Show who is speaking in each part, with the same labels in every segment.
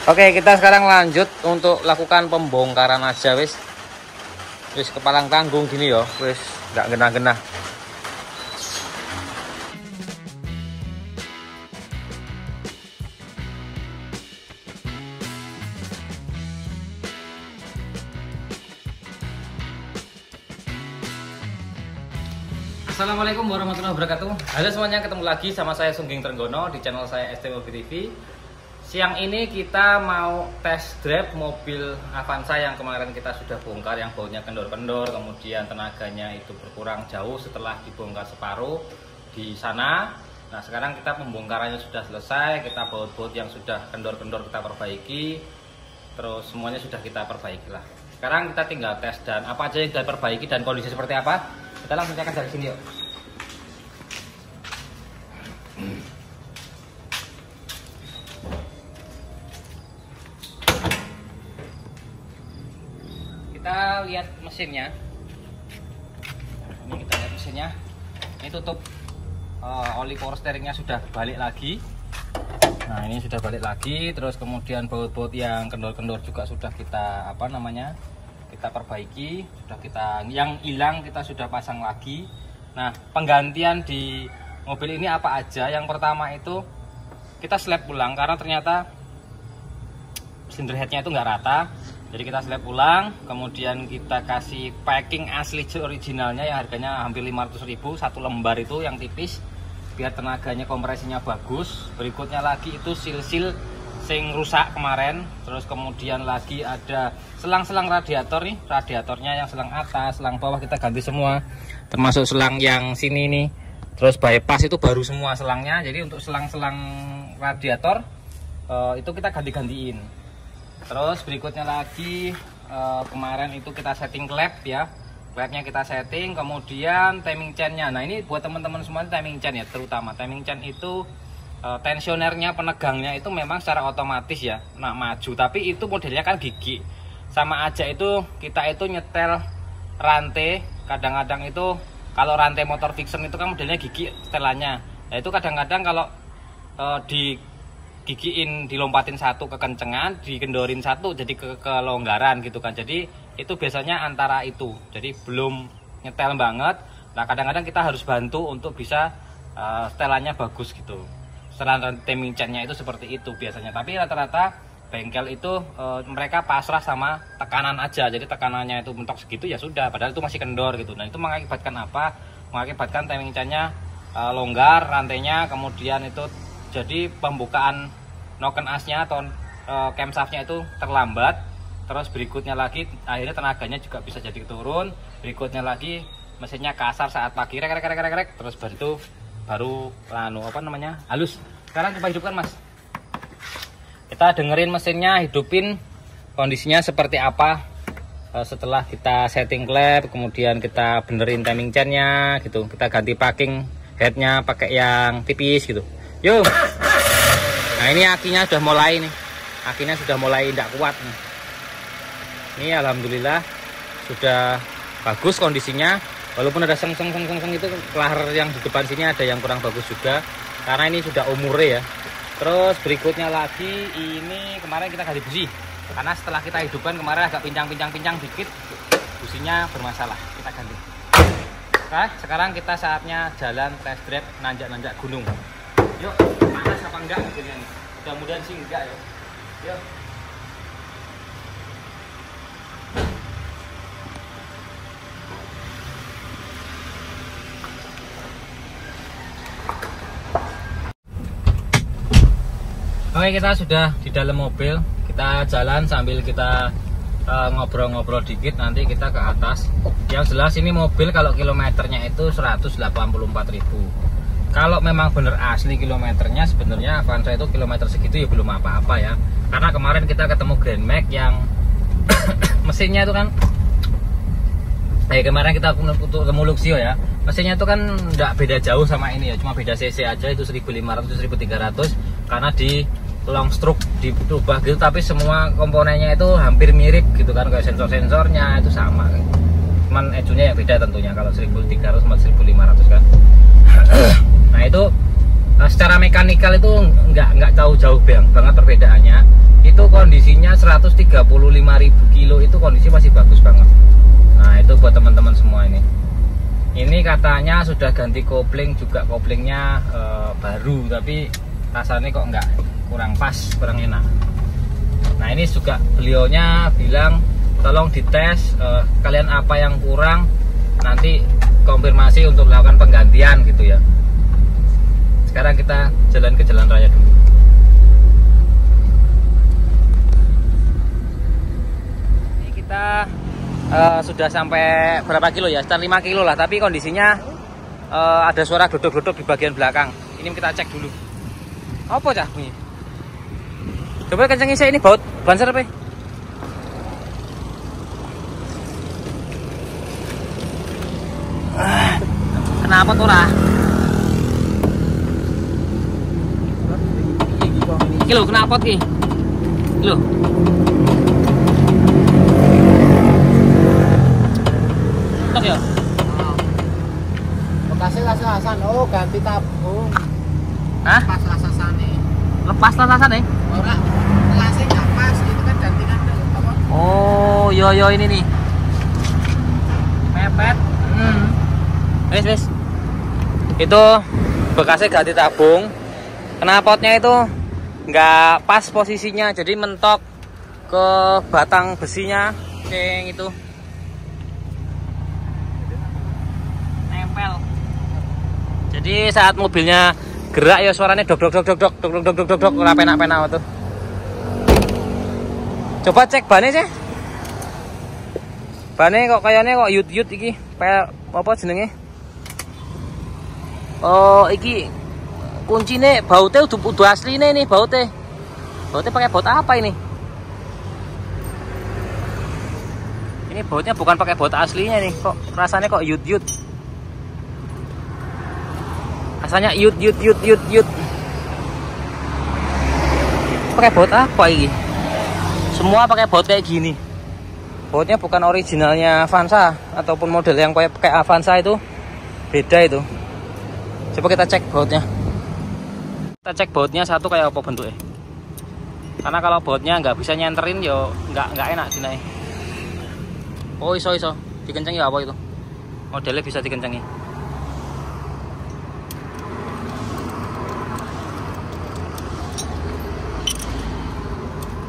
Speaker 1: Oke, kita sekarang lanjut untuk lakukan pembongkaran aja wis kepalang tanggung gini yo, wis nggak genah-genah. Assalamualaikum warahmatullahi wabarakatuh. Halo semuanya, ketemu lagi sama saya Sungging Trenggono di channel saya ST Mobil TV. Siang ini kita mau test drive mobil Avanza yang kemarin kita sudah bongkar, yang baunya kendor-kendor, kemudian tenaganya itu berkurang jauh setelah dibongkar separuh di sana. Nah, sekarang kita pembongkarannya sudah selesai, kita baut-baut yang sudah kendor-kendor kita perbaiki, terus semuanya sudah kita perbaiki lah. Sekarang kita tinggal tes dan apa aja yang kita perbaiki dan kondisi seperti apa. Kita langsung cek dari sini yuk. Kita lihat mesinnya. Ini kita lihat mesinnya. Ini tutup oli power steeringnya sudah balik lagi. Nah, ini sudah balik lagi. Terus kemudian baut-baut yang kendor-kendor juga sudah kita kita perbaiki, yang hilang kita sudah pasang lagi. Nah, penggantian di mobil ini apa aja? Yang pertama itu kita slap ulang karena ternyata cylinder headnya itu nggak rata. Jadi kita slap ulang, kemudian kita kasih packing asli originalnya yang harganya hampir 500.000 satu lembar itu yang tipis biar tenaganya kompresinya bagus. Berikutnya lagi itu sil-sil sing rusak kemarin. Terus kemudian lagi ada selang-selang radiator nih, radiatornya yang selang atas, selang bawah kita ganti semua, termasuk selang yang sini nih. Terus bypass itu baru semua selangnya. Jadi untuk selang-selang radiator itu kita ganti-gantiin. Terus berikutnya lagi kemarin itu kita setting klep ya, klepnya kita setting, kemudian timing chainnya. Nah, ini buat teman-teman semua timing chain ya, terutama timing chain itu tensionernya, penegangnya itu memang secara otomatis ya, nah maju, tapi itu modelnya kan gigi. Sama aja itu kita itu nyetel rantai, kadang-kadang itu kalau rantai motor Vixen itu kan modelnya gigi setelannya. Nah, itu kadang-kadang kalau digigiin, dilompatin satu kekencengan, dikendorin satu jadi kelonggaran gitu kan. Jadi itu biasanya antara itu, jadi belum nyetel banget. Nah, kadang-kadang kita harus bantu untuk bisa setelannya bagus gitu. Setelan timing chainnya itu seperti itu biasanya, tapi rata-rata bengkel itu mereka pasrah sama tekanan aja. Jadi tekanannya itu mentok segitu ya sudah, padahal itu masih kendor gitu. Nah, itu mengakibatkan apa? Mengakibatkan timing chainnya longgar rantainya, kemudian itu jadi pembukaan noken asnya atau camshaftnya itu terlambat. Terus berikutnya lagi akhirnya tenaganya juga bisa jadi turun. Berikutnya lagi mesinnya kasar saat pagi rek, terus baru halus. Sekarang coba hidupkan, Mas. Kita dengerin mesinnya, hidupin kondisinya seperti apa setelah kita setting klep, kemudian kita benerin timing chainnya gitu, kita ganti packing headnya pakai yang tipis gitu. Yuk. Nah, ini akinya sudah mulai nih, akinya sudah mulai tidak kuat nih. Ini alhamdulillah sudah bagus kondisinya. Walaupun ada seng itu kelahar yang di depan sini ada yang kurang bagus juga karena ini sudah umurnya ya. Terus berikutnya lagi ini kemarin kita ganti busi karena setelah kita hidupkan kemarin agak pincang dikit, businya bermasalah, kita ganti. Nah, sekarang kita saatnya jalan test drive nanjak gunung. Yuk, panas apa enggak mobilnya nih? Mudah-mudahan sih enggak ya. Yuk. Oke, kita sudah di dalam mobil. Kita jalan sambil kita ngobrol-ngobrol dikit, nanti kita ke atas. Yang jelas ini mobil kalau kilometernya itu 184.000. Kalau memang bener asli kilometernya, sebenarnya Avanza itu kilometer segitu ya belum apa-apa ya. Karena kemarin kita ketemu Grand Max yang mesinnya itu kan kemarin kita ketemu Luxio ya. Mesinnya itu kan enggak beda jauh sama ini ya, cuma beda cc aja, itu 1500 1300 karena di long stroke dirubah gitu, tapi semua komponennya itu hampir mirip gitu kan, kayak sensor-sensornya itu sama. Cuman ecunya yang beda tentunya kalau 1300 sama 1500 kan. Nah, itu secara mekanikal itu nggak jauh-jauh banget perbedaannya. Itu kondisinya 135.000 kilo, itu kondisi masih bagus banget. Nah itu buat teman-teman semua ini katanya sudah ganti kopling juga, koplingnya baru, tapi rasanya kok nggak, kurang pas, kurang enak. Nah ini juga beliaunya bilang tolong dites, kalian apa yang kurang, nanti konfirmasi untuk melakukan penggantian gitu ya. Sekarang kita jalan ke jalan raya dulu. Ini kita sudah sampai berapa kilo ya? Sekitar 5 kilo lah, tapi kondisinya ada suara glodok-glodok di bagian belakang. Ini kita cek dulu. Apa cah bunyi? Coba kencengin saya, ini baut ban serep. Kenapa tuh lah? Kilo kenapa ki? Kilo. Tok ya?
Speaker 2: Bekasnya lasasan, oh ganti tabung.
Speaker 1: Hah?
Speaker 2: Pas lasasane.
Speaker 1: Lepas lasasan nih?
Speaker 2: Ora, kelasnya nggak pas, itu kan gantikan apa?
Speaker 1: Oh, yo ini nih. Mepet. Wes. Itu bekasnya ganti tabung. Knalpotnya itu nggak pas posisinya, jadi mentok ke batang besinya, yang itu nempel. Jadi saat mobilnya gerak ya suaranya dok ora penak-penak tuh. Coba cek bannya sih. Bannya kok kayaknya kok yut iki, kayak apa jenenge? Oh, iki kuncinya bautnya udah aslinya nih, bautnya pakai baut apa ini? Ini bautnya bukan pakai baut aslinya nih, kok rasanya kok yut. Rasanya yut. Pakai baut apa ini? Semua pakai baut kayak gini. Bautnya bukan originalnya Avanza ataupun model yang kayak Avanza, itu beda itu. Coba kita cek bautnya. Kita cek bautnya satu kayak apa bentuknya. Karena kalau bautnya nggak bisa nyenterin yo nggak enak dinai. Oh iso dikencengi apa itu? Modelnya bisa dikencengi.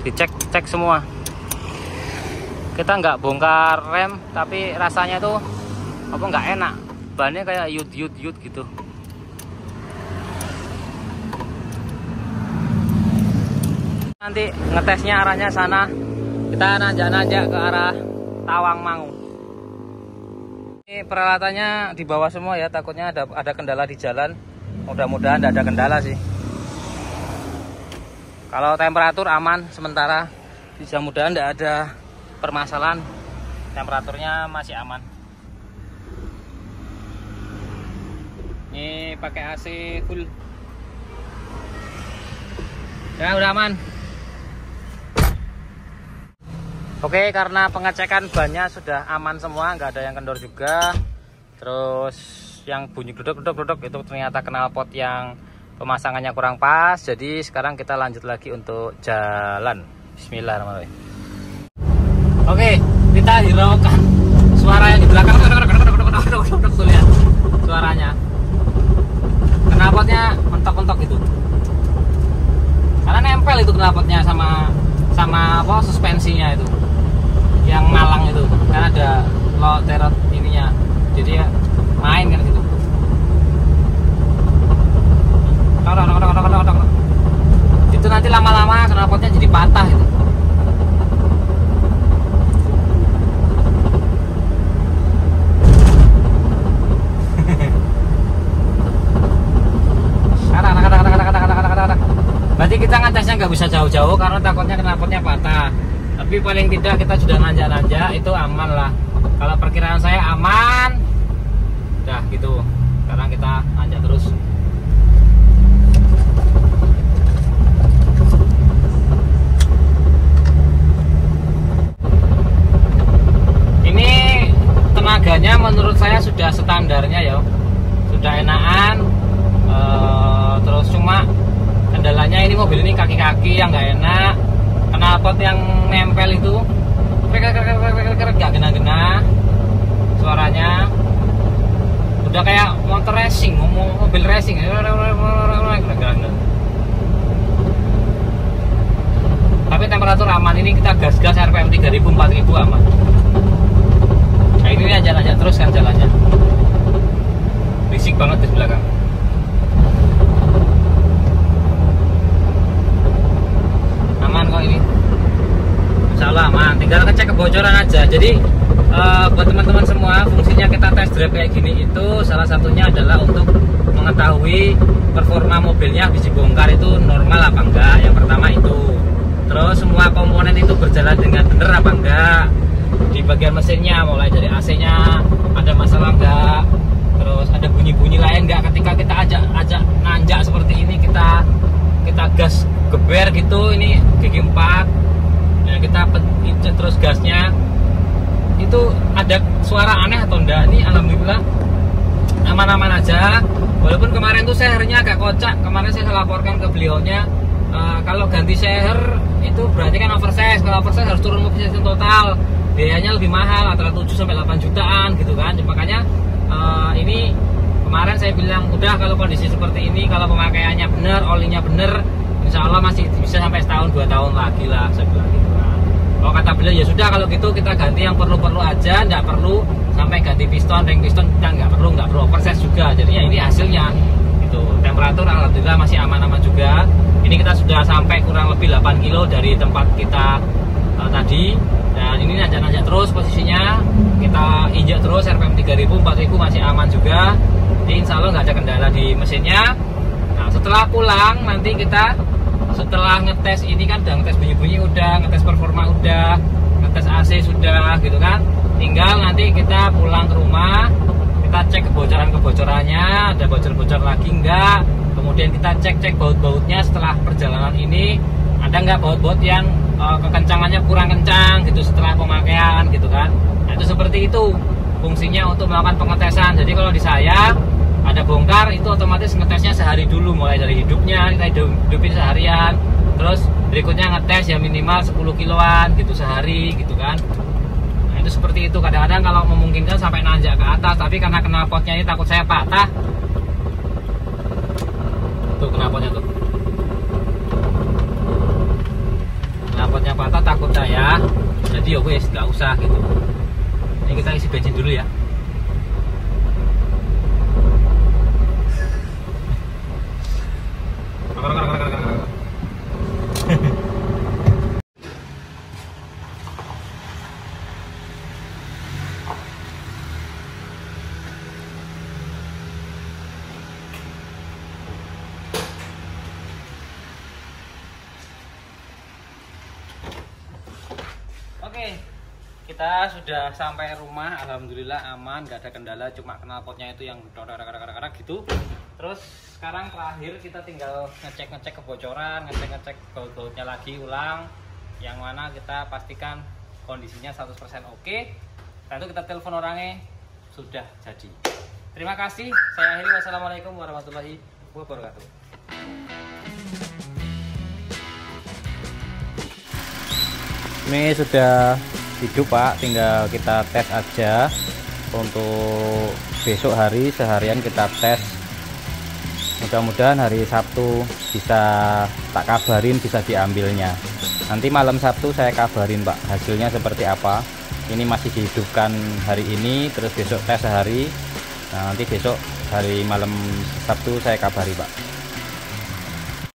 Speaker 1: Dicek semua. Kita nggak bongkar rem, tapi rasanya tuh apa nggak enak. Bannya kayak yut gitu. Nanti ngetesnya arahnya sana, kita nanjak ke arah Tawangmangu. Ini peralatannya di bawah semua ya, takutnya ada kendala di jalan. Mudah-mudahan tidak ada kendala sih. Kalau temperatur aman sementara, mudah-mudahan tidak ada permasalahan. Temperaturnya masih aman. Ini pakai AC full. Ya udah aman. Oke, karena pengecekan bannya sudah aman semua, nggak ada yang kendor juga. Terus yang bunyi glodok itu ternyata knalpot yang pemasangannya kurang pas. Jadi sekarang kita lanjut lagi untuk jalan. Bismillahirrahmanirrahim. Oke, kita hiraukan suara yang di belakang. Tuh lihat suaranya. Knalpotnya mentok-mentok itu. Karena nempel itu knalpotnya sama apa suspensinya itu. Yang malang itu kan ada low terot ininya, jadi ya main kan gitu. Itu nanti lama-lama knalpotnya jadi patah itu. Berarti kita ngetesnya nggak bisa jauh-jauh karena takutnya knalpotnya patah. Tapi paling tidak kita sudah nanjak-nanjak, itu aman lah. Kalau perkiraan saya aman. Udah gitu. Sekarang kita nanjak terus. Ini tenaganya menurut saya sudah standarnya ya. Sudah enakan. Terus cuma kendalanya ini mobil ini kaki-kaki yang nggak enak, knalpot yang nempel itu nggak gena-gena suaranya, udah kayak motor racing, mobil racing. Tapi temperatur aman, ini kita gas-gas RPM 3000 4000 aman. Nah ini aja terus kan jalannya, risik banget di belakang. Aman kok ini, insya Allah aman. Tinggal ngecek kebocoran aja. Jadi buat teman-teman semua, fungsinya kita test drive kayak gini itu salah satunya adalah untuk mengetahui performa mobilnya habis dibongkar itu normal apa enggak. Yang pertama itu. Terus semua komponen itu berjalan dengan benar apa enggak. Di bagian mesinnya, mulai dari AC-nya ada masalah enggak, terus ada bunyi-bunyi lain enggak ketika kita ajak nanjak seperti ini, kita gas geber gitu, ini gigi 4 ya, kita pencet terus gasnya itu ada suara aneh atau enggak. Ini alhamdulillah aman-aman aja, walaupun kemarin tuh sehernya agak kocak. Kemarin saya laporkan ke beliaunya, kalau ganti seher itu berarti kan oversize. Kalau oversize harus turun mobilisasi total, biayanya lebih mahal, antara 7-8 jutaan gitu kan. Makanya ini kemarin saya bilang udah, kalau kondisi seperti ini, kalau pemakaiannya bener, olinya bener, insya Allah masih bisa sampai setahun 2 tahun lagi lah, saya bilang gitu kan. Kalau kata beliau ya sudah, kalau gitu kita ganti yang perlu-perlu aja, nggak perlu sampai ganti piston, ring piston kita nggak perlu oversize juga. Jadi ya ini hasilnya itu. Temperatur alhamdulillah masih aman-aman juga. Ini kita sudah sampai kurang lebih 8 kilo dari tempat kita tadi, dan ini nanjak-nanjak terus posisinya, kita injak terus RPM 3000 4000 masih aman juga. Jadi insya Allah nggak ada kendala di mesinnya. Nah setelah pulang nanti kita, setelah ngetes ini kan udah ngetes bunyi-bunyi, udah ngetes performa, udah ngetes AC sudah gitu kan, tinggal nanti kita pulang ke rumah, kita cek kebocorannya, ada bocor-bocor lagi enggak, kemudian kita cek baut-bautnya setelah perjalanan ini, ada nggak baut-baut yang kekencangannya kurang kencang gitu setelah pemakaian gitu kan. Nah itu seperti itu fungsinya untuk melakukan pengetesan. Jadi kalau di saya ada bongkar itu otomatis ngetesnya sehari dulu, mulai dari hidupnya kita hidupin seharian, terus berikutnya ngetes ya minimal 10 kiloan gitu sehari gitu kan. Nah itu seperti itu. Kadang-kadang kalau memungkinkan sampai nanjak ke atas, tapi karena knalpotnya ini takut saya patah. Tuh knalpotnya tuh, knalpotnya patah takut saya, jadi ya wes nggak usah gitu. Ini kita isi bensin dulu ya. Oke, kita sudah sampai rumah, alhamdulillah aman, nggak ada kendala, cuma knalpotnya itu yang gitu. Terus sekarang terakhir kita tinggal ngecek kebocoran, ngecek baut-bautnya lagi ulang, yang mana kita pastikan kondisinya 100% oke. Lalu kita telepon orangnya, sudah jadi. Terima kasih, saya akhiri. Wassalamualaikum warahmatullahi wabarakatuh. Ini sudah hidup Pak, tinggal kita tes aja. Untuk besok hari seharian kita tes, mudah-mudahan hari Sabtu bisa tak kabarin, bisa diambilnya. Nanti malam Sabtu saya kabarin Pak hasilnya seperti apa. Ini masih dihidupkan hari ini, terus besok tes sehari. Nah nanti besok hari malam Sabtu saya kabari Pak.